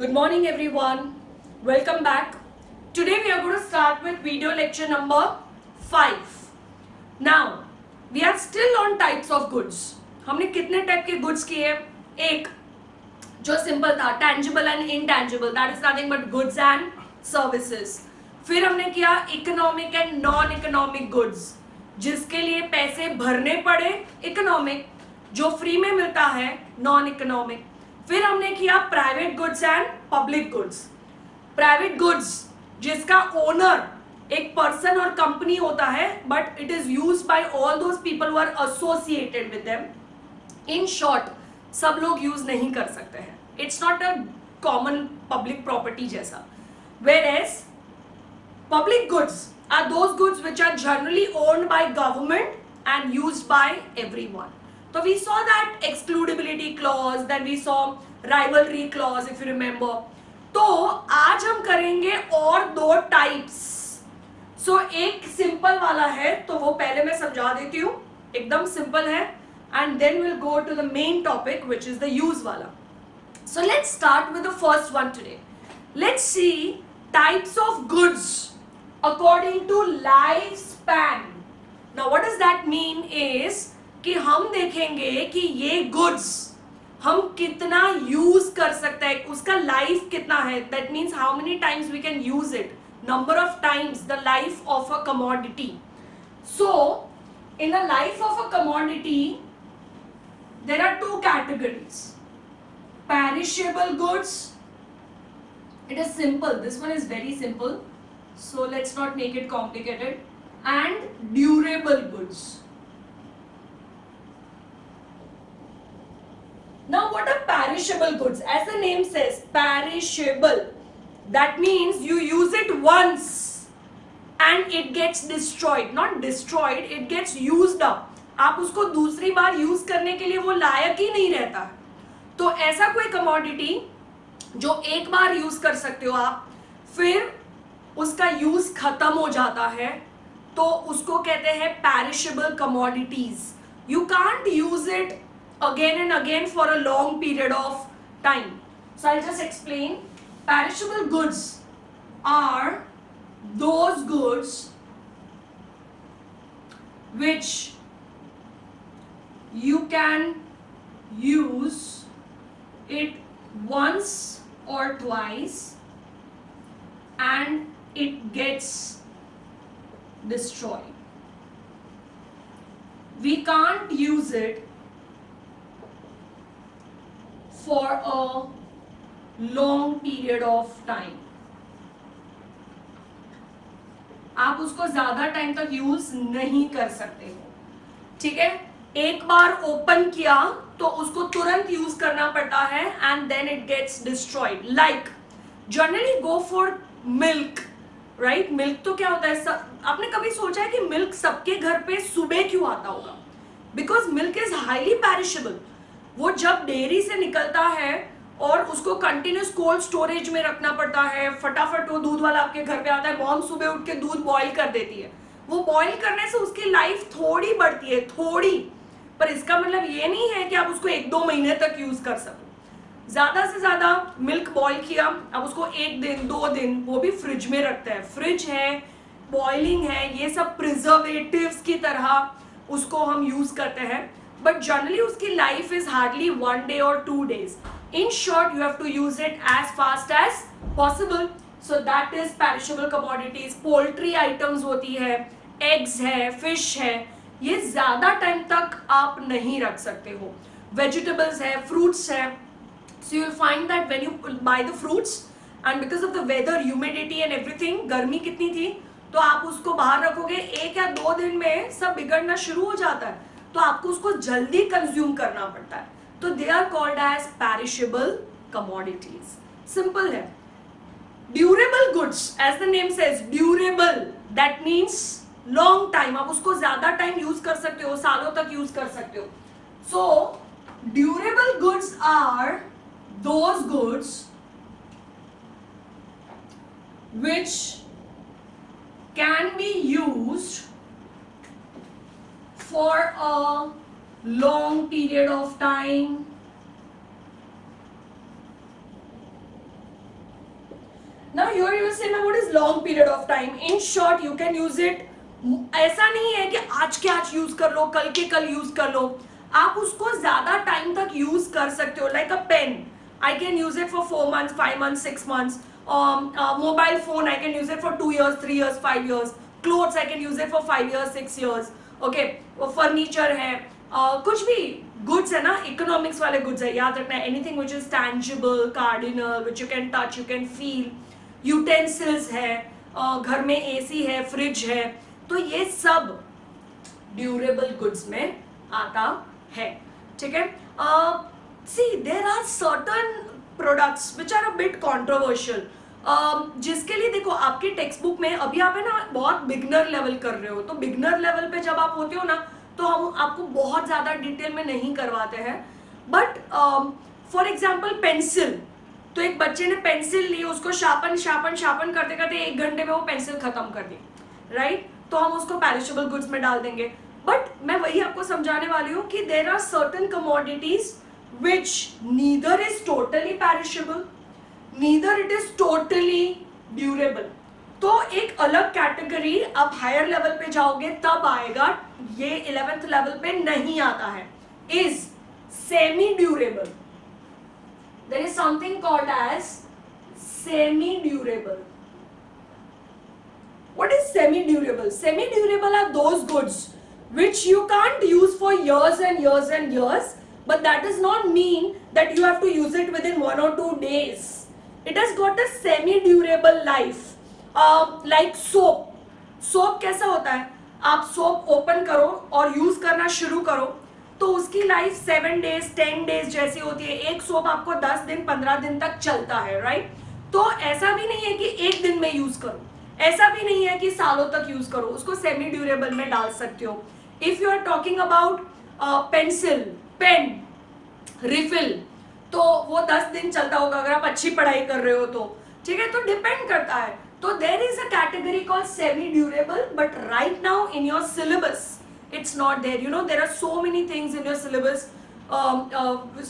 Good morning everyone. Welcome back. Today we are going to start with video lecture number 5. Now, we are still on types of goods. हमने कितने type के goods किए? एक जो simple था tangible and intangible, that is nothing but goods and services. फिर हमने किया economic and non-economic goods, जिसके लिए पैसे भरने पड़े economic, जो फ्री में मिलता है non-economic. फिर हमने किया private goods and public goods. Private goods जिसका ओनर एक पर्सन और कंपनी होता है, but it is used by all those people who are associated with them. In short, सब लोग यूज नहीं कर सकते हैं. It's not a common public property जैसा. Whereas public goods are those goods which are generally owned by government and used by everyone. So we saw that excludability clause, then we saw rivalry clause if you remember. तो आज हम करेंगे और दो types. सो एक simple वाला है, तो वो पहले मैं समझा देती हूँ. एकदम सिंपल है, and then we'll go to the main topic which is the use वाला. So let's start with the first one today. Let's see types of goods according to lifespan. Now what does that mean is कि हम देखेंगे कि ये goods हम कितना use कर सकते हैं, उसका लाइफ कितना है. That means how many times we can use it, number of times the life of a commodity. So in the life of a commodity there are two categories. perishable goods, it is simple, this one is very simple, so let's not make it complicated. And durable goods. Now what are perishable goods? As the name says, perishable, that means you use it once and it gets destroyed. Not destroyed, it gets used up. आप उसको दूसरी बार use करने के लिए वो लायक ही नहीं रहता. तो ऐसा कोई कमोडिटी जो एक बार यूज कर सकते हो आप, फिर उसका यूज खत्म हो जाता है, तो उसको कहते हैं perishable commodities. You can't use it again and again for a long period of time. So I'll just explain. Perishable goods are those goods which you can use it once or twice and it gets destroyed. We can't use it for a long period of time. आप उसको ज्यादा time तक use नहीं कर सकते हो. ठीक है, एक बार ओपन किया तो उसको तुरंत यूज करना पड़ता है and then it gets destroyed. Like generally go for milk, right? Milk तो क्या होता है, आपने कभी सोचा है कि मिल्क सबके घर पे सुबह क्यों आता होगा? Because milk is highly perishable. वो जब डेयरी से निकलता है और उसको कंटिन्यूस कोल्ड स्टोरेज में रखना पड़ता है, फटाफट वो दूध वाला आपके घर पे आता है, मॉम सुबह उठ के दूध बॉईल कर देती है. वो बॉईल करने से उसकी लाइफ थोड़ी बढ़ती है, थोड़ी, पर इसका मतलब ये नहीं है कि आप उसको 1-2 महीने तक यूज कर सको. ज्यादा से ज्यादा मिल्क बॉईल किया, अब उसको 1 दिन 2 दिन वो भी फ्रिज में रखते हैं. फ्रिज है, बॉइलिंग है, ये सब प्रिजर्वेटिव्स की तरह उसको हम यूज करते हैं, बट जनरली उसकी life is hardly 1 day or 2 days. In short you have to use it as fast as possible. So that is perishable commodities. Poultry items होती है, एग्स है, फिश है, ये ज्यादा टाइम तक आप नहीं रख सकते हो. वेजिटेबल्स है, फ्रूट्स है. So you'll find that when you buy the fruits and because of the weather, humidity and everything, गर्मी कितनी थी, तो आप उसको बाहर रखोगे, 1 या 2 दिन में सब बिगड़ना शुरू हो जाता है, तो आपको उसको जल्दी कंज्यूम करना पड़ता है. तो they are called as perishable commodities. Simple है. Durable goods, as the name says, durable, that means long time. आप उसको ज्यादा टाइम यूज कर सकते हो, सालों तक यूज कर सकते हो. So durable goods are those goods which can be used for a long period of time Now here you say ना what is long period of time. In short you can use it. ऐसा नहीं है कि आज के आज use कर लो, कल के कल यूज कर लो. आप उसको ज्यादा टाइम तक यूज कर सकते हो. Like a pen, I can use it for 4 months, 5 months, 6 months. Mobile phone, I can use it for 2 years, 3 years, 5 years. Clothes, I can use it for 5 years, 6 years. Okay, वो furniture है, कुछ भी goods है ना, economics वाले goods है, याद रखना है. Anything which is tangible, cardinal, which you can touch, you can feel. Utensils है, घर में AC है, fridge है, तो ये सब ड्यूरेबल गुड्स में आता है. ठीक है. See, there are certain products which are a bit controversial. जिसके लिए देखो आपके टेक्स्ट बुक में अभी आप है ना बहुत बिगनर लेवल कर रहे हो, तो बिगनर लेवल पे जब आप होते हो ना तो हम आपको बहुत ज्यादा डिटेल में नहीं करवाते हैं. बट फॉर एग्जाम्पल पेंसिल, तो एक बच्चे ने पेंसिल ली, उसको शार्पन शार्पन शार्पन करते करते 1 घंटे में वो पेंसिल खत्म कर दी, राइट. तो हम उसको पेरिशेबल गुड्स में डाल देंगे. बट मैं वही आपको समझाने वाली हूँ कि there are certain commodities which neither is totally perishable, neither it is totally durable. तो एक अलग कैटेगरी अब हायर लेवल पे जाओगे तब आएगा, ये 11th लेवल पे नहीं आता है. is semi durable. There is something called as semi durable. What is semi durable? Semi durable are those goods which you can't use for years and years and years, but that does not mean that you have to use it within 1 or 2 days. It has got a semi-durable life. Like soap. Soap कैसा होता है? आप soap open करो और use करना शुरू करो तो उसकी लाइफ 7 days, 10 days जैसी होती है. एक सोप आपको 10 दिन, 15 दिन तक चलता है, राइट. तो ऐसा भी नहीं है कि एक दिन में यूज करो, ऐसा भी नहीं है कि सालों तक यूज करो. उसको सेमी ड्यूरेबल में डाल सकते हो. If you are talking about pencil, pen, refill, तो वो 10 दिन चलता होगा अगर आप अच्छी पढ़ाई कर रहे हो तो. ठीक है, तो डिपेंड करता है. तो there is a category called semi durable, but right now in your syllabus it's not there. You know there are so many things in your syllabus,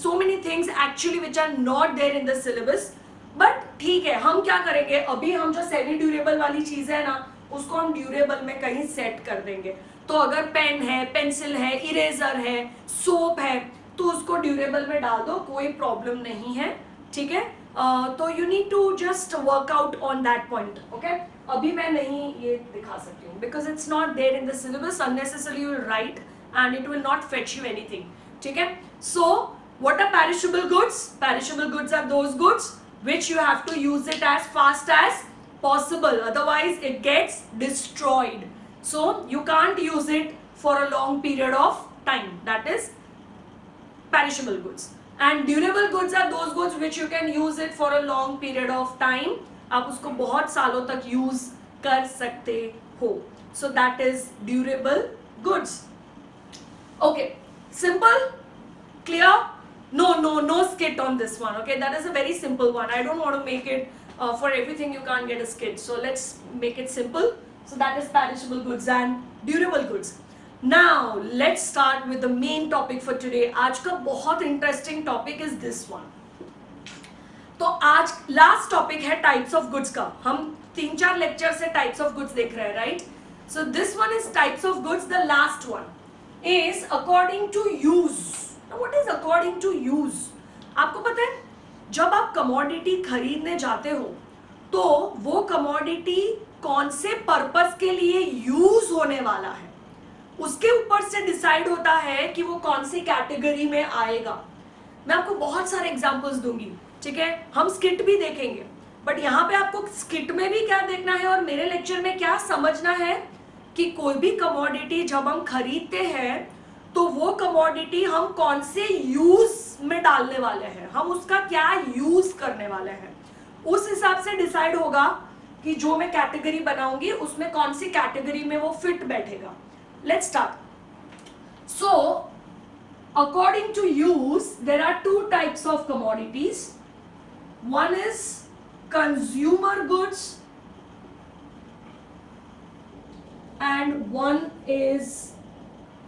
so many things actually which are not there in the syllabus. But ठीक है, हम क्या करेंगे, अभी हम जो semi durable वाली चीज है ना उसको हम ड्यूरेबल में कहीं सेट कर देंगे. तो अगर पेन है, पेंसिल है, इरेजर है, सोप है, तो उसको ड्यूरेबल में डाल दो, कोई प्रॉब्लम नहीं है. ठीक है. तो you need to just work out on that point. Okay, अभी मैं नहीं ये दिखा सकती हूँ because it's not there in the syllabus. Unnecessarily you will write and it will not fetch you anything. ठीक है. So what are perishable goods? Perishable goods are those goods which you have to use it as fast as possible, otherwise it gets destroyed. So you can't use it for a long period of time. That is perishable goods. And durable goods are those goods which you can use it for a long period of time. आप उसको बहुत सालों तक use कर सकते हो. So that is durable goods. Okay, simple, clear? No skit on this one. Okay, that is a very simple one. I don't want to make it for everything you can't get a skit. So let's make it simple. So that is perishable goods and durable goods. Now let's start with the main topic for today. आज का बहुत interesting topic is this one. तो आज last topic है types of goods का. हम 3-4 lecture से types of goods देख रहे हैं, right? So this one is types of goods. The last one is according to use. Now what is according to use? आपको पता है जब आप कमोडिटी खरीदने जाते हो तो वो कमोडिटी कौन से पर्पस के लिए यूज होने वाला है उसके ऊपर से डिसाइड होता है कि वो कौन सी कैटेगरी में आएगा. मैं आपको बहुत सारे एग्जांपल्स दूंगी. ठीक है, हम स्किट भी देखेंगे, बट यहाँ पे आपको स्किट में भी क्या देखना है और मेरे लेक्चर में क्या समझना है कि कोई भी कमोडिटी जब हम खरीदते हैं तो वो कमोडिटी हम कौन से यूज में डालने वाले हैं, हम उसका क्या यूज करने वाले हैं, उस हिसाब से डिसाइड होगा कि जो मैं कैटेगरी बनाऊंगी उसमें कौन सी कैटेगरी में वो फिट बैठेगा. Let's start. So according to use there are 2 types of commodities. One is consumer goods and one is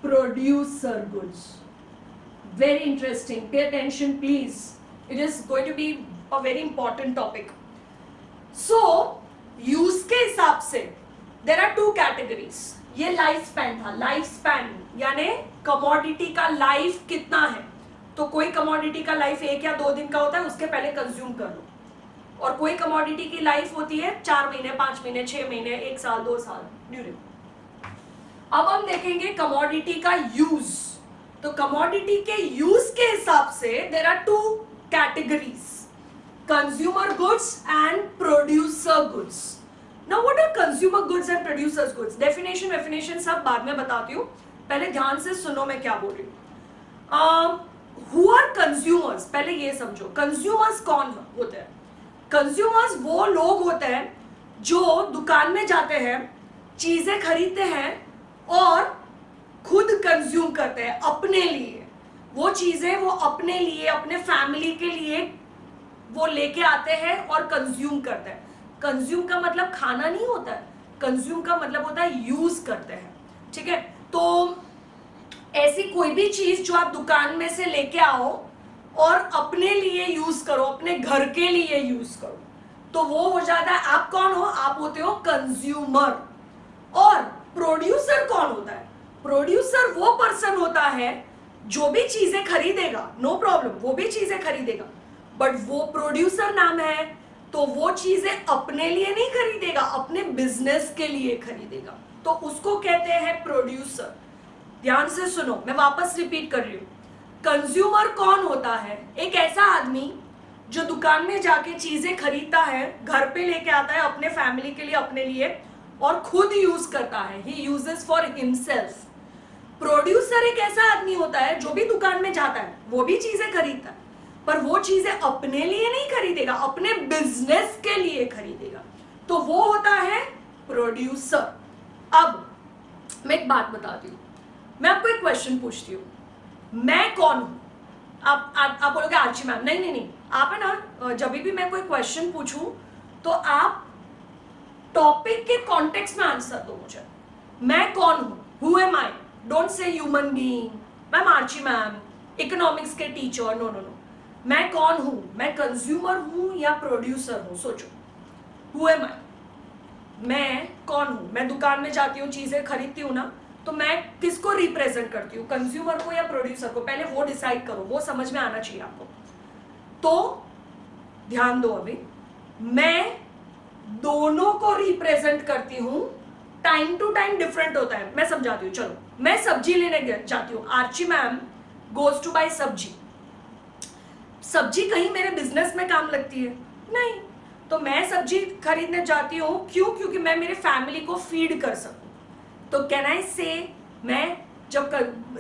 producer goods. Very interesting. Pay attention please. It is going to be a very important topic. So use के हिसाब से there are two categories. ये life span था. Life span यानी commodity का life कितना है. तो कोई कमोडिटी का लाइफ 1 या 2 दिन का होता है, उसके पहले कंज्यूम कर लो. और कोई कमोडिटी की लाइफ होती है 4 महीने, 5 महीने, 6 महीने, 1 साल, 2 साल ड्यूरिंग. अब हम देखेंगे कमोडिटी का यूज. तो कमोडिटी के यूज के हिसाब से there are two categories, consumer goods and producer goods. Now what are consumer goods and producers goods? Definition सब बाद में बताती हूँ, पहले ध्यान से सुनो मैं क्या बोल रही हूँ. हु आर कंज्यूमर्स, पहले ये समझो. कंज्यूमर्स कौन होते हैं? कंज्यूमर्स वो लोग होते हैं जो दुकान में जाते हैं, चीजें खरीदते हैं और खुद कंज्यूम करते हैं अपने लिए. वो चीजें वो अपने लिए, अपने फैमिली के लिए वो लेके आते हैं और कंज्यूम करते हैं. कंज्यूम का मतलब खाना नहीं होता है. कंज्यूम का मतलब होता है यूज करते हैं. ठीक है, तो ऐसी कोई भी चीज जो आप दुकान में से लेके आओ और अपने लिए यूज करो, अपने घर के लिए यूज करो, तो वो हो जाता है. आप कौन हो? आप होते हो कंज्यूमर. और प्रोड्यूसर कौन होता है? प्रोड्यूसर वो पर्सन होता है जो भी चीजें खरीदेगा, नो प्रॉब्लम, वो भी चीजें खरीदेगा, बट वो प्रोड्यूसर नाम है, तो वो चीजें अपने लिए नहीं खरीदेगा, अपने बिजनेस के लिए खरीदेगा, तो उसको कहते हैं प्रोड्यूसर. ध्यान से सुनो, मैं वापस रिपीट कर रही हूं. कंज्यूमर कौन होता है? एक ऐसा आदमी जो दुकान में जाके चीजें खरीदता है, घर पे लेके आता है अपने फैमिली के लिए, अपने लिए, और खुद यूज करता है. He uses for himself. Producer एक ऐसा आदमी होता है जो भी दुकान में जाता है, वो भी चीजें खरीदता है, पर वो चीजें अपने लिए नहीं खरीदेगा, अपने बिजनेस के लिए खरीदेगा, तो वो होता है प्रोड्यूसर. अब मैं एक बात बताती हूँ. मैं आपको एक क्वेश्चन पूछती हूँ, मैं कौन हूं? आप बोलोगे आर्ची मैम. नहीं नहीं नहीं, आप है ना, जब भी मैं कोई क्वेश्चन पूछूं तो आप टॉपिक के कॉन्टेक्स्ट में आंसर दो मुझे. मैं कौन हूं? Who am I? Don't say human being, ma'am Archi ma'am, economics के टीचर. No no no. मैं कौन हूं? मैं कंज्यूमर हूं या प्रोड्यूसर हूं? सोचो. हु एम आई? मैं कौन हूं? मैं दुकान में जाती हूँ, चीजें खरीदती हूँ ना, तो मैं किसको रिप्रेजेंट करती हूँ? कंज्यूमर को या प्रोड्यूसर को? पहले वो डिसाइड करो, वो समझ में आना चाहिए आपको. तो ध्यान दो, अभी मैं दोनों को रिप्रेजेंट करती हूं. टाइम टू टाइम डिफरेंट होता है, मैं समझाती हूँ. चलो, मैं सब्जी लेने जाती हूँ. Archi ma'am goes to buy sabzi. सब्जी कहीं मेरे बिजनेस में काम लगती है? नहीं. तो मैं सब्जी खरीदने जाती हूँ, क्यों? क्योंकि मैं मेरे फैमिली को फीड कर सकूं. तो कैन आई से, मैं जब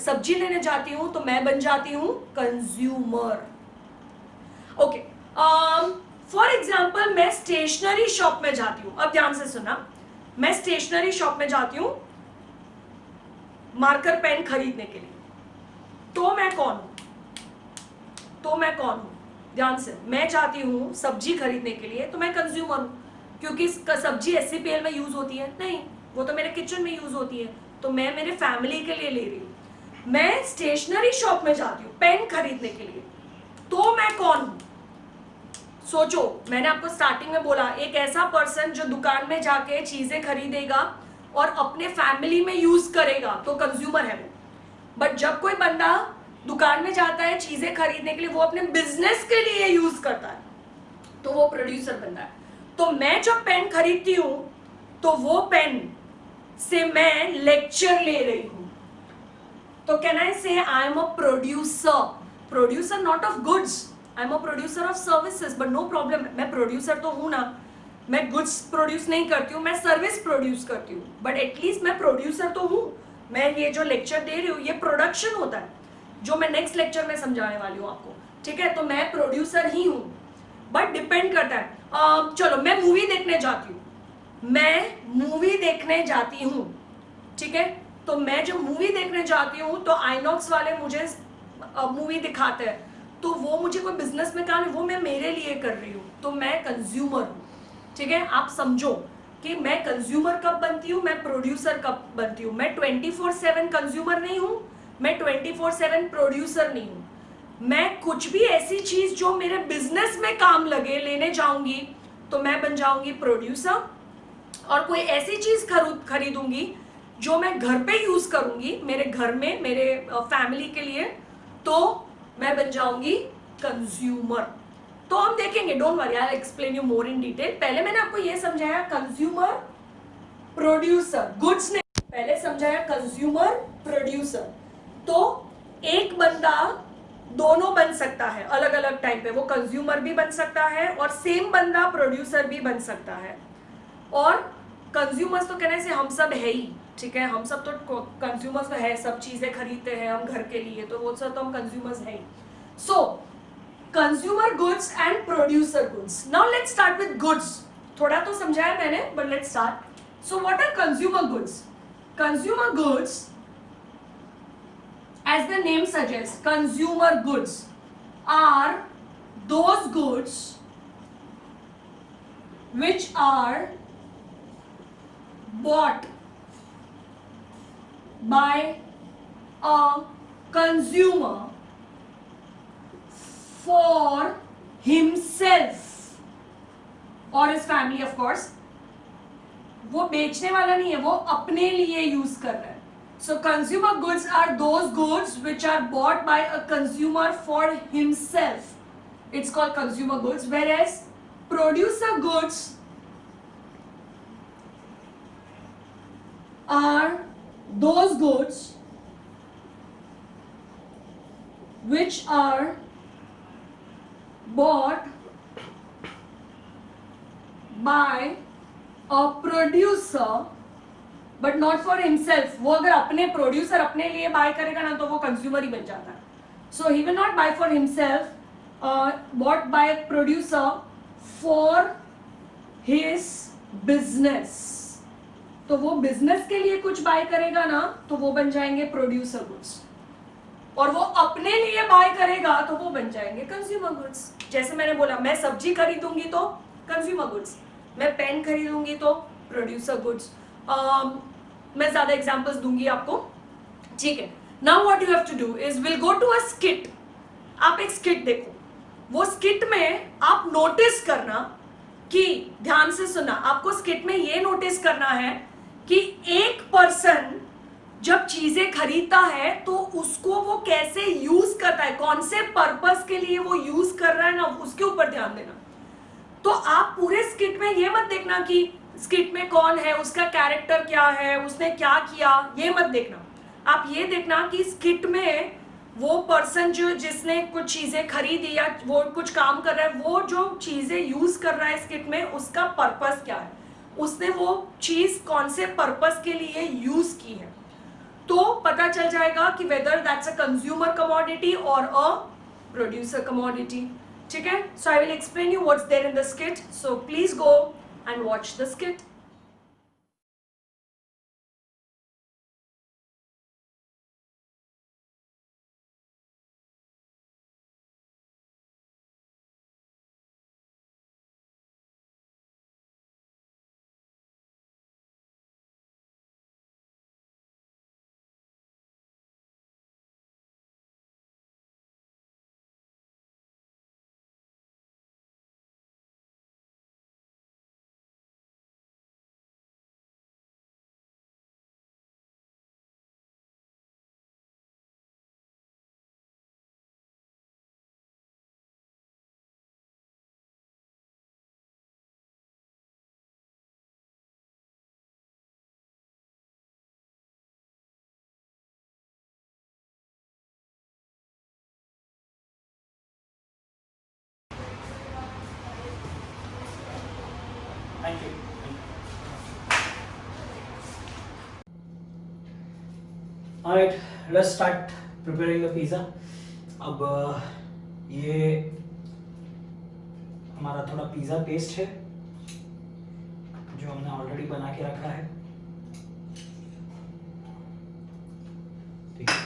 सब्जी लेने जाती हूँ तो मैं बन जाती हूँ कंज्यूमर. ओके, फॉर एग्जाम्पल मैं स्टेशनरी शॉप में जाती हूँ. अब ध्यान से सुना, मैं स्टेशनरी शॉप में जाती हूँ मार्कर पेन खरीदने के लिए, तो मैं कौन हूं? ध्यान से, मैं जाती हूँ सब्जी खरीदने के लिए, तो मैं कंज्यूमर हूँ, क्योंकि सब्जी SCPL में यूज होती है? नहीं, वो तो मेरे किचन में यूज होती है, तो मैं मेरे फैमिली के लिए ले रही हूँ. मैं स्टेशनरी शॉप में जाती हूँ पेन खरीदने के लिए, तो मैं कौन हूं? सोचो, मैंने आपको स्टार्टिंग में बोला, एक ऐसा पर्सन जो दुकान में जाके चीजें खरीदेगा और अपने फैमिली में यूज करेगा, तो कंज्यूमर है वो. बट जब कोई बंदा दुकान में जाता है चीजें खरीदने के लिए, वो अपने बिजनेस के लिए यूज करता है, तो वो प्रोड्यूसर बनता है. तो मैं जब पेन खरीदती हूं तो वो पेन से मैं लेक्चर ले रही हूं, तो can I say I am a producer not of goods, I am a producer of services. But no problem, मैं प्रोड्यूसर तो हूं ना. मैं गुड्स प्रोड्यूस नहीं करती हूँ, मैं सर्विस प्रोड्यूस करती हूँ, बट एटलीस्ट मैं प्रोड्यूसर तो हूँ. मैं ये जो लेक्चर दे रही हूँ, ये प्रोडक्शन होता है, जो मैं नेक्स्ट लेक्चर में समझाने वाली हूँ आपको. ठीक है, तो मैं प्रोड्यूसर ही हूँ, बट डिपेंड करता है. चलो, मैं मूवी देखने जाती हूँ. ठीक है, तो मैं जब मूवी देखने जाती हूँ तो आईनॉक्स वाले मुझे मूवी दिखाते हैं, तो वो मुझे कोई बिजनेस में काम है, वो मैं मेरे लिए कर रही हूँ, तो मैं कंज्यूमर हूँ. ठीक है, आप समझो कि मैं कंज्यूमर कब बनती हूँ, मैं प्रोड्यूसर कब बनती हूँ. मैं 24/7 कंज्यूमर नहीं हूँ, मैं 24/7 प्रोड्यूसर नहीं हूँ. मैं कुछ भी ऐसी चीज जो मेरे बिजनेस में काम लगे लेने जाऊंगी, तो मैं बन जाऊंगी प्रोड्यूसर। और कोई ऐसी चीज खरीदूंगी जो मैं घर पे यूज करूंगी, मेरे घर में, मेरे फैमिली के लिए, तो मैं बन जाऊंगी कंज्यूमर। तो हम देखेंगे, don't worry, I explain you more in detail. पहले मैंने आपको ये समझाया कंज्यूमर प्रोड्यूसर, गुड्स ने पहले समझाया कंज्यूमर प्रोड्यूसर। तो एक बंदा दोनों बन सकता है अलग अलग टाइम पे, वो कंज्यूमर भी बन सकता है और सेम बंदा प्रोड्यूसर भी बन सकता है। और कंज्यूमर्स तो कहने से हम सब है ही, ठीक है, हम सब तो कंज्यूमर्स तो है, सब चीजें खरीदते हैं हम घर के लिए, तो वो सब तो हम कंज्यूमर्स है ही। So consumer goods and producer goods. Now let's start with goods. थोड़ा तो समझाया मैंने, but let's start. So what are consumer goods? Consumer goods, as the name suggests, consumer goods are those goods which are bought by a consumer for himself or his family, of course. वो बेचने वाला नहीं है, वो अपने लिए use कर रहा है। So consumer goods are those goods which are bought by a consumer for himself. It's called consumer goods. Whereas producer goods are those goods which are bought by a producer but not for himself. वो अगर अपने producer अपने लिए bye करेगा ना, तो वो consumer ही बन जाता है। So he will not buy for himself, but buy producer for his business. तो वो बिजनेस के लिए कुछ बाय करेगा ना, तो वो बन जाएंगे प्रोड्यूसर गुड्स। और वो अपने लिए बाय करेगा तो वो बन जाएंगे कंज्यूमर गुड्स। जैसे मैंने बोला, मैं सब्जी खरीदूंगी तो कंज्यूमर गुड्स, मैं पेन खरीदूंगी तो प्रोड्यूसर गुड्स। मैं ज्यादा एग्जांपल्स दूंगी आपको, ठीक है। Now what you have to do is will go to a skit. आप एक स्किट देखो, वो स्किट में आप नोटिस करना कि, ध्यान से सुनना, आपको स्किट में ये नोटिस करना है कि एक पर्सन जब चीजें खरीदता है तो उसको वो कैसे यूज करता है, कौन से पर्पस के लिए वो यूज कर रहा है ना, उसके ऊपर ध्यान देना। तो आप पूरे स्किट में ये मत देखना कि स्किट में कौन है, उसका कैरेक्टर क्या है, उसने क्या किया, ये मत देखना। आप ये देखना कि स्किट में वो पर्सन जो जिसने कुछ चीजें खरीदी या वो कुछ काम कर रहा है, वो जो चीजें यूज कर रहा है स्किट में, उसका पर्पस क्या है, उसने वो चीज कौन से पर्पस के लिए यूज की है। तो पता चल जाएगा कि whether that's a consumer commodity और अ प्रोड्यूसर कमोडिटी, ठीक है। So I will explain you what's there in the skit, so please go and watch the skit. Thank you. Alright, let's start preparing the pizza. अब ये हमारा थोड़ा pizza paste है जो हमने ऑलरेडी बना के रखा है, ठीक है।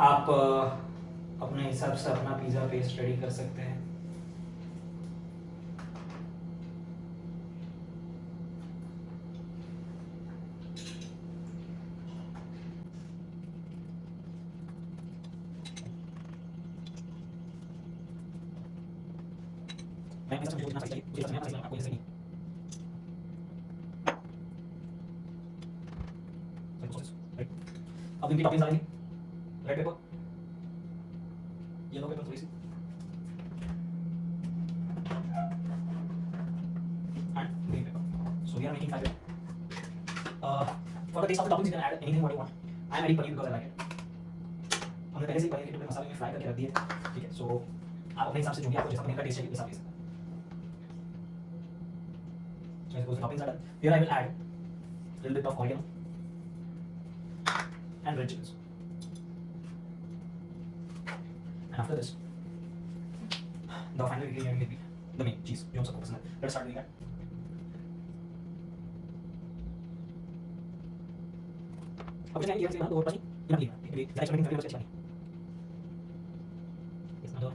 आप अपने हिसाब से अपना पिज़्ज़ा पेस्ट रेडी कर सकते हैं। मैं आपको अब इनकी टॉपिंग्स आएंगी, रेड पेपर, येलो पेपर थोड़ी सी, and green paper. So we are making 5 paper. For the taste of the toppings you can add anything what you want. I am adding paneer because I like it. हमने पहले से ही पनीर के टुकड़े मसाले में fry करके रख दिए थे, ठीक है। सो आप अपने हिसाब से जो भी आपको जैसा पनीर का टेस्ट चाहिए वैसा ले सकते हैं। So suppose the toppings are done. Here I will add a little bit of oregano and red chilies. And after this, the final ingredient will be the main cheese. जो हम सबको पसंद है। Let's start doing that. अब कुछ नहीं, ये बना दो और पानी ये नहीं, ठीक है। लाइक करने के लिए बस अच्छा नहीं। इसमें तो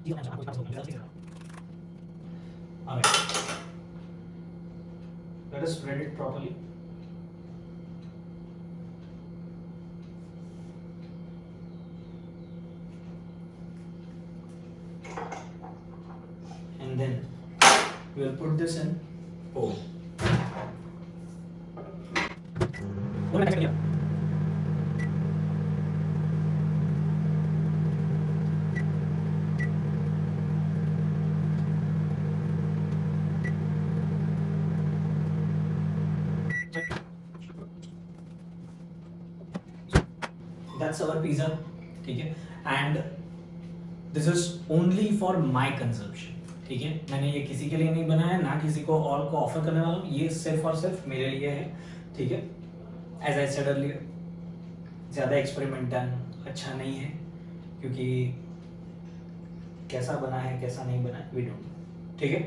ये ना आपको पास हो गया है। Alright. Let us spread it properly. And then we will put this in oven. One minute here. That's our pizza, ठीक है। And this is only for my consumption, ठीक है। मैंने ये किसी के लिए नहीं बनाया, ना किसी को और को ऑफर करने वाला हूँ, ये सिर्फ और सिर्फ मेरे लिए है, ठीक है। As I said earlier, ज़्यादा एक्सपेरिमेंटल अच्छा नहीं है, क्योंकि कैसा बना है कैसा नहीं बना है we don't know, ठीक है।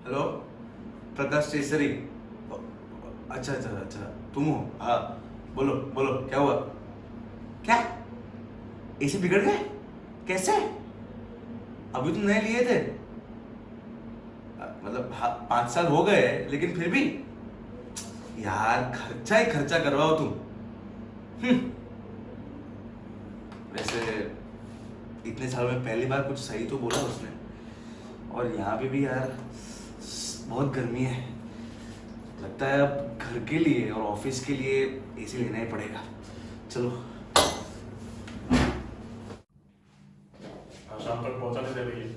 हेलो प्रकाश टेसरी। अच्छा अच्छा अच्छा, तुम हो? हाँ बोलो बोलो, क्या हुआ? क्या एसी बिगड़ गए? कैसे? अभी तो नए लिए थे। मतलब 5 साल हो गए, लेकिन फिर भी यार खर्चा ही खर्चा करवाओ तुम। वैसे इतने साल में पहली बार कुछ सही तो बोला उसने। और यहाँ पे भी यार बहुत गर्मी है, लगता है अब घर के लिए और ऑफिस के लिए एसी लेना ही पड़ेगा। चलो शाम तक पहुंचाने दे रही है,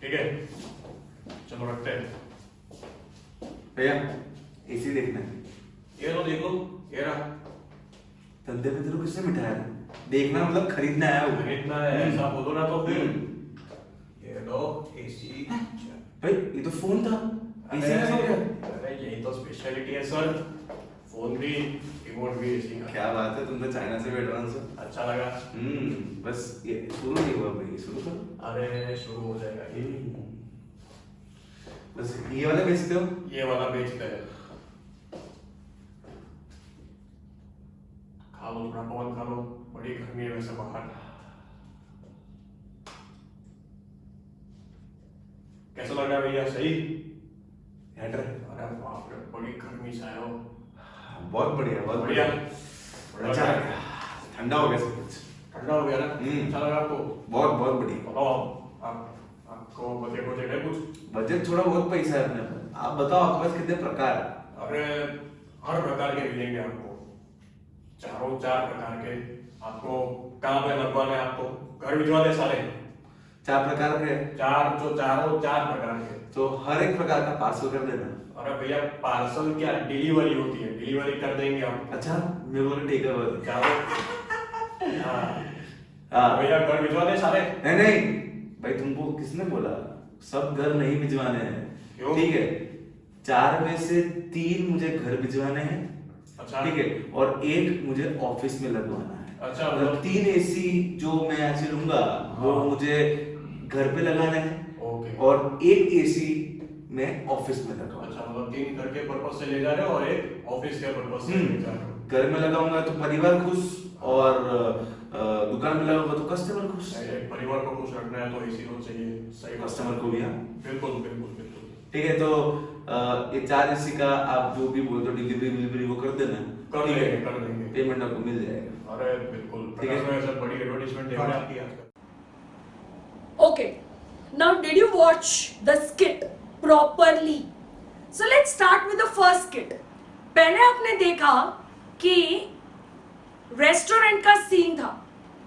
ठीक है। चलो रखते हैं। भैया एसी देखना है। ये लो देख लो, ये रहा। धंधे में तेरे को किसने बिठाया है? देखना मतलब खरीदना है वो। खरीदना है ऐसा बोलो ना तो फिर। ये लो एसी। भाई ये तो फोन था, एसी कैसे हो गया? अरे यही तो स्पेशलिटी है सर, फोन भी रिमोट भी एसी का। क्या बात है, तुम तो चाइना से भी एडवांस हो। अच्छा लगा। बस ये शुरू नहीं हुआ भाई, शुरू करो। अरे शुरू हो जाएगा ये। बस ये वाला बेचते हो? ये वाला बेचते हैं। खा लो थोड़ा पवन खा लो, बड़ी गर्मी है वैसे बाहर। कैसा लग रहा है भैया? सही हेड रहे। अरे बाप रे, बड़ी गर्मी से आए हो। बहुत बढ़िया, बहुत बढ़िया। अच्छा ठंडा हो गया सब कुछ। ठंडा हो गया ना? अच्छा लगा आपको? बहुत बहुत बढ़िया। बताओ आपको बजट बजट है कुछ? बजट थोड़ा बहुत पैसा है अपने पास। आप बताओ आपके पास कितने प्रकार है? अरे हर प्रकार के मिलेंगे आपको, चारों 4 प्रकार के। आपको कहाँ पे लगवाना है? आपको घर भिजवा दे सारे? 4 प्रकार के? चारों 4 प्रकार के। तो हर एक प्रकार का पार्सल कर देना। अरे भैया पार्सल क्या, डिलीवरी होती है, डिलीवरी कर देंगे हम। अच्छा मेरे को टेक ओवर। चारों हाँ भैया घर भिजवा दे सारे। नहीं नहीं भाई, तुमको किसने बोला? सब घर नहीं भिजवाने हैं, ठीक है। 4 में से 3 मुझे घर भिजवाने हैं, अच्छा ठीक है, और 1 मुझे ऑफिस में लगवाना है। अच्छा मतलब 3 एसी जो मैं यहाँ से लूंगा वो मुझे घर पे लगाना है, ओके। और 1 एसी मैं ऑफिस में लगवाना। अच्छा मतलब 3 घर के पर्पस से ले जा रहे हो और 1 ऑफिस के पर्पस से ले जा रहे हो। घर में लगाऊंगा तो परिवार खुश, और दुकान में लगाऊंगा तो कस्टमर खुश। परिवार को खुश रखना है तो एसी तो चाहिए, सही कस्टमर को भी। हाँ बिल्कुल बिल्कुल बिल्कुल। ठीक है, तो ये 4 एसी का आप जो भी बोलते हो डिलीवरी वो कर देना। कर ठीक है, देंगे कर देंगे। पेमेंट आपको मिल जाएगा। अरे बिल्कुल, ठीक है। प्रकाश में सर बड़ी एडवर्टाइजमेंट दे रहे हैं आपकी आजकल। Okay, now did you watch the skit properly. So let's start with the first skit. पहले आपने देखा कि रेस्टोरेंट का सीन था.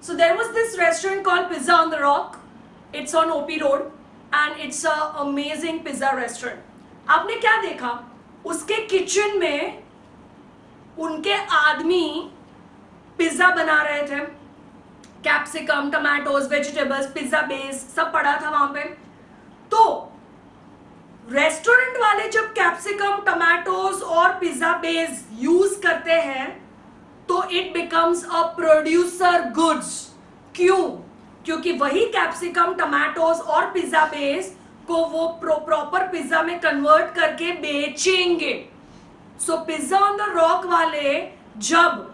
So there was this restaurant called Pizza on the Rock. It's on OP Road and it's a amazing pizza restaurant. आपने क्या देखा? उसके किचन में उनके आदमी पिज्जा बना रहे थे. Capsicum, tomatoes, vegetables, pizza base सब पड़ा था वहां पे. तो रेस्टोरेंट वाले जब कैप्सिकम, टमाटोज और पिज्जा बेस यूज करते हैं तो it becomes a producer goods. क्यों? क्योंकि वही कैप्सिकम, टमाटोज और पिज्जा बेस को वो प्रॉपर पिज्जा में कन्वर्ट करके बेचेंगे. सो पिज्जा ऑन द रॉक वाले जब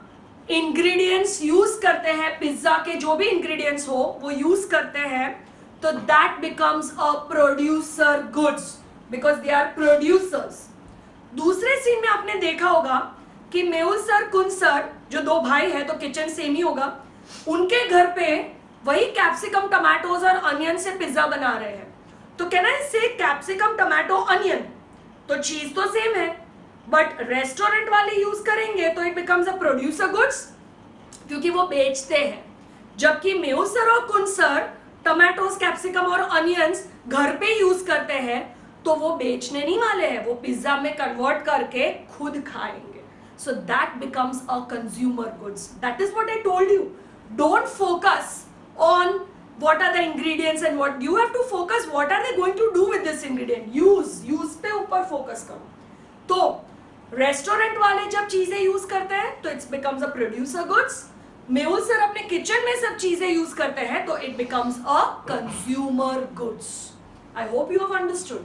इंग्रेडिएंट्स यूज करते हैं, पिज्जा के जो भी इंग्रेडिएंट्स हो वो यूज करते हैं, तो that becomes a producer goods because they are producers. दूसरे सीन में आपने देखा होगा कि मेहुल सर, कुन सर, जो दो भाई है तो किचन सेम ही होगा, उनके घर पे वही कैप्सिकम, टमाटोज और अनियन से पिज्जा बना रहे हैं. तो कहना है से कैप्सिकम, टमाटो, अनियन, तो चीज तो सेम है, बट रेस्टोरेंट वाले यूज करेंगे तो it becomes a producer goods क्योंकि वो बेचते हैं. जबकि मेहुल सर और कुन सर टमाटोज, कैप्सिकम और अनियंस घर पे यूज करते हैं तो वो बेचने नहीं वाले हैं, वो पिज्जा में कन्वर्ट करके खुद खाएंगे. So that becomes a consumer goods. That is what I told you. Don't focus on what are the ingredients and what you have to focus what are they going to do with this ingredient. Use पे ऊपर focus करो. तो restaurant वाले जब चीजें use करते हैं तो it's becomes a producer goods. Mehul sir अपने किचन में सब चीजें यूज करते हैं तो it becomes a consumer goods. I hope you have understood.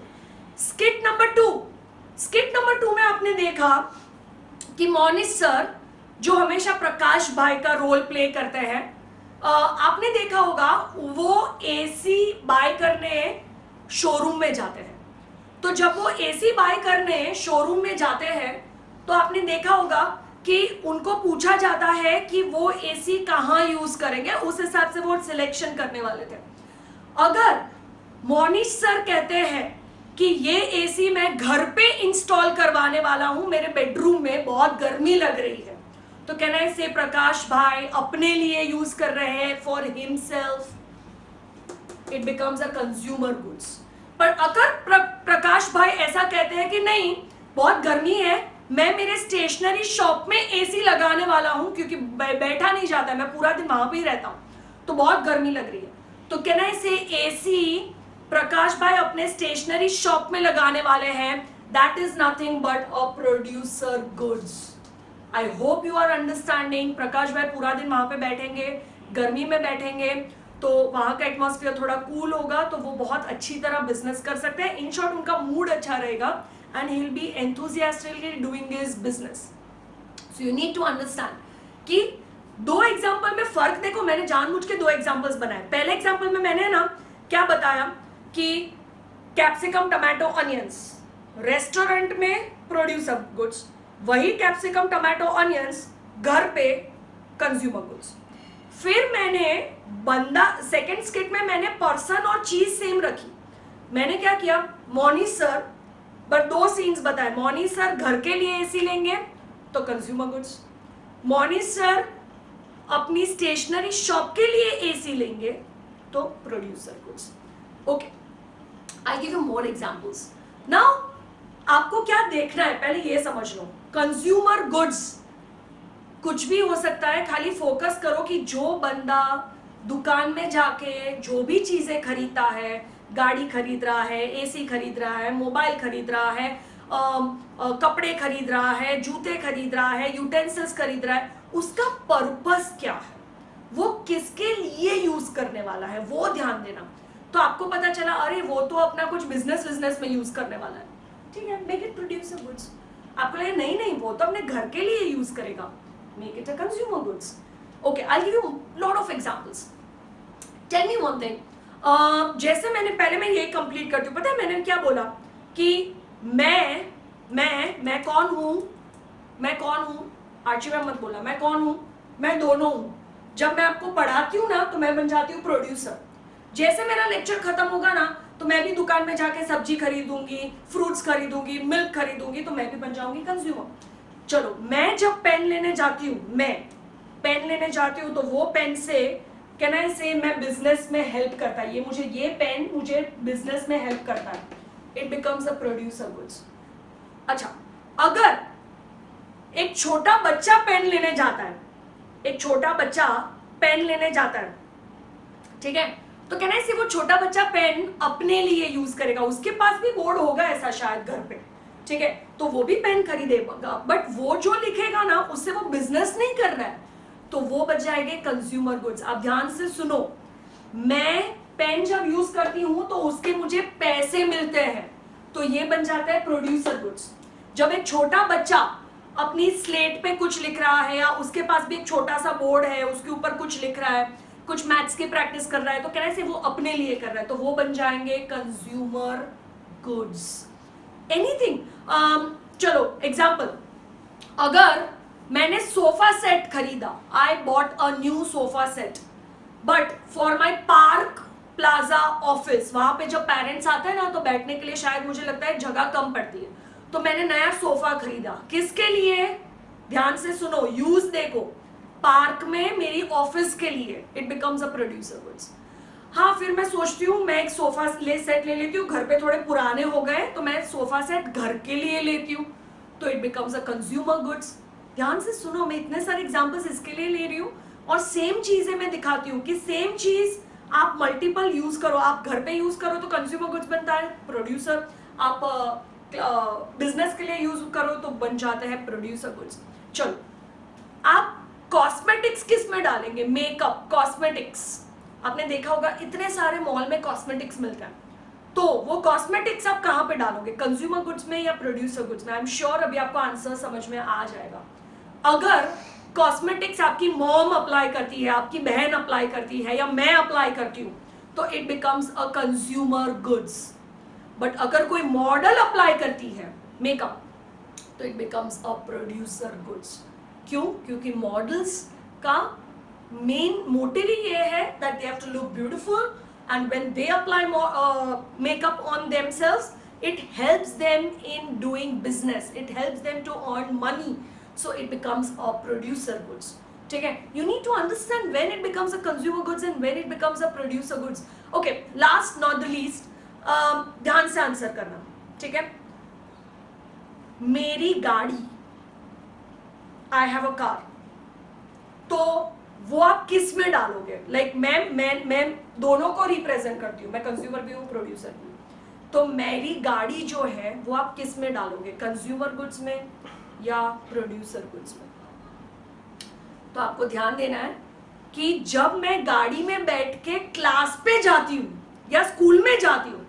Skit number 2. Skit number 2 में आपने देखा कि मोनिश सर जो हमेशा प्रकाश भाई का रोल प्ले करते हैं, आपने देखा होगा वो एसी बाय करने शोरूम में जाते हैं. तो जब वो एसी बाय करने शोरूम में जाते हैं तो आपने देखा होगा कि उनको पूछा जाता है कि वो एसी कहाँ यूज करेंगे, उस हिसाब से वो सिलेक्शन करने वाले थे. अगर मोनिश सर कहते हैं कि ये एसी मैं घर पे इंस्टॉल करवाने वाला हूं, मेरे बेडरूम में बहुत गर्मी लग रही है, तो कहना है से प्रकाश भाई अपने लिए यूज कर रहे हैं for himself. It becomes a consumer goods. पर अगर प्रकाश भाई ऐसा कहते हैं कि नहीं बहुत गर्मी है, मैं मेरे स्टेशनरी शॉप में एसी लगाने वाला हूं क्योंकि बैठा नहीं जाता है, मैं पूरा दिन वहां पे ही रहता हूं, तो बहुत गर्मी लग रही है, तो कहना है से एसी प्रकाश भाई अपने स्टेशनरी शॉप में लगाने वाले हैं. That is nothing but a producer goods. I hope you are understanding. Prakash भाई पूरा दिन वहां पे बैठेंगे, गर्मी में बैठेंगे, तो वहां का एटमॉस्फेयर थोड़ा कूल होगा तो वो बहुत अच्छी तरह बिजनेस कर सकते हैं. इन शॉर्ट उनका मूड अच्छा रहेगा and he will be enthusiastically doing his business. So you need to understand कि दो एग्जांपल में फर्क देखो. मैंने जानबूझ के दो एग्जांपल्स बनाए. पहले एग्जांपल में मैंने ना क्या बताया कि कैप्सिकम, टमाटो, अनियंस रेस्टोरेंट में प्रोड्यूसर गुड्स, वही कैप्सिकम, टमाटो, अनियंस घर पे कंज्यूमर गुड्स. फिर मैंने बंदा सेकंड स्किट में मैंने पर्सन और चीज सेम रखी. मैंने क्या किया, मोनिश सर पर दो सीन्स बताए. मोनिश सर घर के लिए एसी लेंगे तो कंज्यूमर गुड्स, मोनिश सर अपनी स्टेशनरी शॉप के लिए एसी लेंगे तो producer goods. Okay, I give you more examples. Now आपको क्या देखना है पहले ये समझ लो. कंज्यूमर गुड्स कुछ भी हो सकता है, खाली फोकस करो कि जो बंदा दुकान में जाके जो भी चीजें खरीदता है, गाड़ी खरीद रहा है, एसी खरीद रहा है, मोबाइल खरीद रहा है, कपड़े खरीद रहा है, जूते खरीद रहा है, यूटेंसिल्स खरीद रहा है, उसका पर्पस क्या है, वो किसके लिए यूज करने वाला है, वो ध्यान देना. तो आपको पता चला अरे वो तो अपना कुछ बिजनेस में यूज करने वाला है, ठीक है, मेक इट प्रोड्यूसर गुड्स. आपको लगे नहीं नहीं वो तो अपने घर के लिए यूज करेगा, make it a consumer goods. Okay, I give you lot of examples. Tell me one thing. जैसे मैंने पहले मैं ये कंप्लीट करती हूँ. पता है मैंने क्या बोला कि मैं कौन हूँ. आर्ची मैम मत बोला, मैं कौन हूँ, मैं दोनों हूँ. जब मैं आपको पढ़ाती हूँ ना तो मैं बन जाती हूँ प्रोड्यूसर. जैसे मेरा लेक्चर खत्म होगा ना तो तो मैं भी दुकान में जाके सब्जी खरीदूंगी, फ्रूट्स खरीदूंगी, मिल्क खरीदूंगी, तो मैं भी बन जाऊंगी कंज्यूमर। चलो, मैं जब पेन लेने जाती हूँ तो वो पेन से कैन आई से मैं बिजनेस में हेल्प करता है, ये पेन मुझे बिजनेस में हेल्प करता है, it becomes a producer goods. अच्छा, अगर एक छोटा बच्चा पेन लेने जाता है, ठीक है, तो कहना है वो छोटा बच्चा पेन अपने लिए यूज करेगा, उसके पास भी बोर्ड होगा ऐसा शायद घर पे, ठीक है, तो वो भी पेन खरीदेगा, बट वो जो लिखेगा ना उससे वो बिजनेस नहीं कर रहा है, तो वो बच जाएंगे कंज्यूमर गुड्स। आप ध्यान से सुनो, मैं पेन जब यूज करती हूं तो उसके मुझे पैसे मिलते हैं, तो ये बन जाता है प्रोड्यूसर गुड्स। जब एक छोटा बच्चा अपनी स्लेट पे कुछ लिख रहा है या उसके पास भी एक छोटा सा बोर्ड है, उसके ऊपर कुछ लिख रहा है, कुछ मैथ्स की प्रैक्टिस कर रहा है, तो कैसे वो अपने लिए कर रहा है, तो वो बन जाएंगे कंज्यूमर गुड्स। एनीथिंग, चलो एग्जाम्पल, अगर मैंने सोफा सेट खरीदा, I bought a new sofa set, but for my park plaza office, वहां पे जब पेरेंट्स आते हैं ना तो बैठने के लिए शायद मुझे लगता है जगह कम पड़ती है, तो मैंने नया सोफा खरीदा, किसके लिए? ध्यान से सुनो, यूज देखो, पार्क में मेरी ऑफिस के लिए, it becomes a producer goods. हाँ, फिर मैं सोचती हूँ मैं एक सोफा सेट ले लेती हूँ, घर पे थोड़े पुराने हो गए तो मैं सोफा सेट घर के लिए लेती हूँ, तो it becomes a consumer goods. ध्यान से सुनो, मैं इतने सारे एग्जांपल्स इसके लिए ले रही हूँ और सेम चीजें मैं दिखाती हूँ कि सेम चीज आप मल्टीपल यूज करो, आप घर पे यूज करो तो कंज्यूमर गुड्स बनता है प्रोड्यूसर, आप बिजनेस के लिए यूज करो तो बन जाते हैं प्रोड्यूसर गुड्स। चलो, आप कॉस्मेटिक्स किस में डालेंगे? मेकअप, कॉस्मेटिक्स, आपने देखा होगा इतने सारे मॉल में कॉस्मेटिक्स मिलता है, तो वो कॉस्मेटिक्स आप कहाँ पे डालोगे? कंज्यूमर गुड्स में या प्रोड्यूसर गुड्स में? आई एम श्योर अभी आपको आंसर समझ में आ जाएगा। अगर कॉस्मेटिक्स आपकी मॉम अप्लाई करती है, आपकी बहन अप्लाई करती है या मैं अप्लाई करती हूँ, तो it becomes a consumer goods. But अगर कोई मॉडल अप्लाई करती है मेकअप, तो it becomes a producer goods. क्यों? क्योंकि मॉडल्स का मेन मोटिव ही ये है that they have to look beautiful, and when they apply more makeup on themselves, it helps them in doing business, it helps them to earn money, so it becomes a producer goods. ठीक है, you need to understand when it becomes a consumer goods and when it becomes a producer goods. Okay, last not the least, ध्यान से answer करना, ठीक है। मेरी गाड़ी, I have a car, तो वो आप किस में डालोगे? लाइक मैं दोनों को रिप्रेजेंट करती हूँ, मैं कंज्यूमर भी हूँ, प्रोड्यूसर भी हूँ, तो मेरी गाड़ी जो है वो आप किस में डालोगे? कंज्यूमर गुड्स में या प्रोड्यूसर गुड्स में? तो आपको ध्यान देना है कि जब मैं गाड़ी में बैठ के क्लास पे जाती हूँ या स्कूल में जाती हूँ,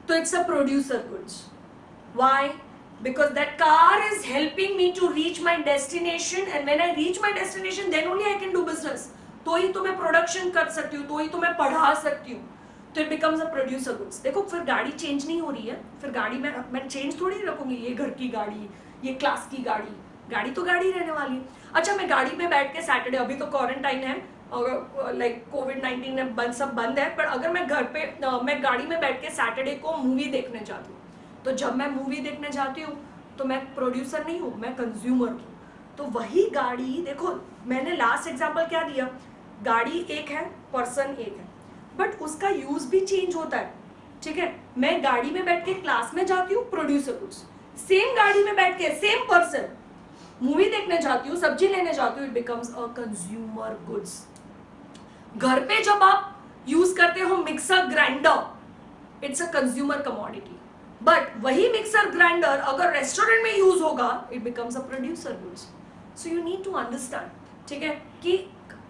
तो it's a producer goods. Why? Because that car is helping me to reach my destination, and when I reach my destination, then only I can do business. तो ही तो मैं प्रोडक्शन कर सकती हूँ, तो ही तो मैं पढ़ा सकती हूँ, तो it becomes a producer goods. देखो, फिर गाड़ी चेंज नहीं हो रही है, फिर गाड़ी में मैं चेंज थोड़ी रखूंगी, ये घर की गाड़ी, ये क्लास की गाड़ी तो गाड़ी रहने वाली है। अच्छा, मैं गाड़ी में बैठ के सैटरडे, अभी तो क्वारंटाइन है और लाइक कोविड-19 में सब बंद है, पर अगर मैं घर पे मैं गाड़ी में बैठ के सैटरडे को मूवी देखने जाती हूँ, तो जब मैं मूवी देखने जाती हूँ तो मैं प्रोड्यूसर नहीं हूँ, मैं कंज्यूमर हूँ। तो वही गाड़ी, देखो मैंने लास्ट एग्जांपल क्या दिया, गाड़ी एक है, पर्सन एक है, बट उसका यूज भी चेंज होता है, ठीक है। मैं गाड़ी में बैठ के क्लास में जाती हूँ, प्रोड्यूसर गुड्स। सेम गाड़ी में बैठ के सेम पर्सन मूवी देखने जाती हूँ, सब्जी लेने जाती हूँ, it becomes a consumer goods. घर पे जब आप यूज करते हो mixer grinder, it's a consumer commodity, but वही मिक्सर ग्राइंडर अगर रेस्टोरेंट में यूज होगा, it becomes a producer goods. So you need to understand, ठीक है, कि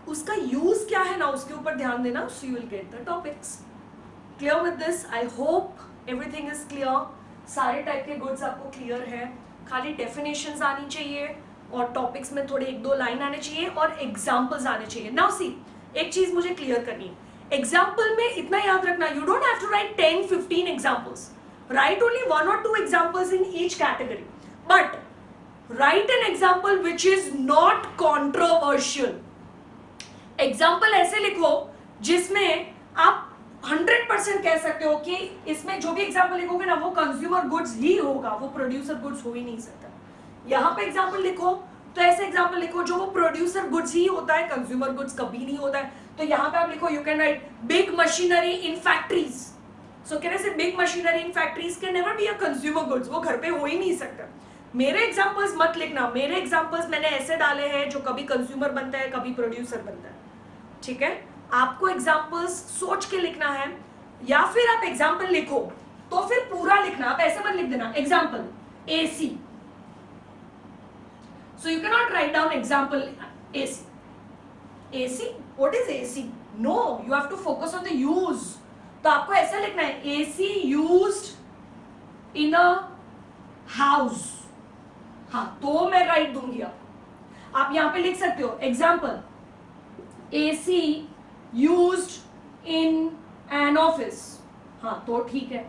उसका यूज क्या है ना, उसके ऊपर ध्यान देना, so you will get the topics clear with this. I hope everything is clear, सारे टाइप के गुड्स आपको क्लियर है, खाली डेफिनेशंस आनी चाहिए और टॉपिक्स में थोड़े एक दो लाइन आने चाहिए और एग्जाम्पल्स आने चाहिए। नाउ सी, एक चीज मुझे क्लियर करनी है, एग्जाम्पल में इतना याद रखना, you don't have to write 10-15 examples, write only 1 or 2 examples in each category, but write an example which is not controversial. example ऐसे लिखो जिसमें आप 100% कह सकते हो कि इसमें जो भी एग्जाम्पल लिखोगे ना वो कंज्यूमर गुड्स ही होगा, वो प्रोड्यूसर गुड्स हो ही नहीं सकता। यहाँ पे एग्जाम्पल लिखो तो ऐसे एग्जाम्पल लिखो जो वो प्रोड्यूसर गुड्स ही होता है, कंज्यूमर गुड्स कभी नहीं होता है। तो यहाँ पे आप लिखो, you can write big machinery in factories. So can I say big machinery in factories can never be a consumer goods, वो घर पे हो ही नहीं सकता। मेरे एग्जाम्पल्स मत लिखना, मेरे एग्जाम्पल्स मैंने ऐसे डाले हैं जो कभी कंज्यूमर बनता है कभी प्रोड्यूसर बनता है, ठीक है। आपको एग्जाम्पल्स सोच के लिखना है, या फिर आप एग्जाम्पल लिखो तो फिर पूरा लिखना, आप ऐसे मत लिख देना example AC। So you cannot write down example AC. AC? What is AC? No, you have to focus on the use. तो आपको ऐसा लिखना है AC used in a house। हाँ, तो मैं राइट दूंगी। आप यहाँ पे लिख सकते हो example AC used in an office। हाँ, तो ठीक है।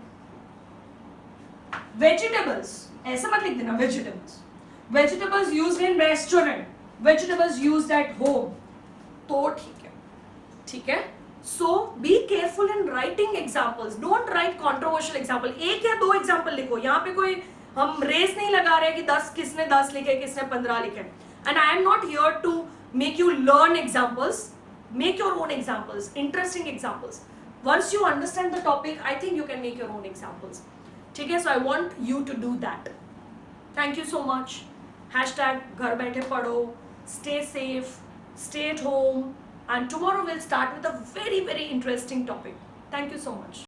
Vegetables, ऐसा मत लिख देना vegetables। Vegetables used in restaurant, vegetables used at home, तो ठीक है, ठीक है। So be careful in writing examples, don't write controversial example। एक या दो एग्जाम्पल लिखो, यहाँ पे कोई हम रेस नहीं लगा रहे कि 10 किसने 10 लिखे किसने 15 लिखे। And I am not here to make you learn examples, make your own examples, interesting examples। Once you understand the topic, I think you can make your own examples, ठीक है। So I want you to do that। Thank you so much। # घर बैठे पढ़ो, stay safe, stay at home, and tomorrow we'll start with a very, very interesting topic। Thank you so much।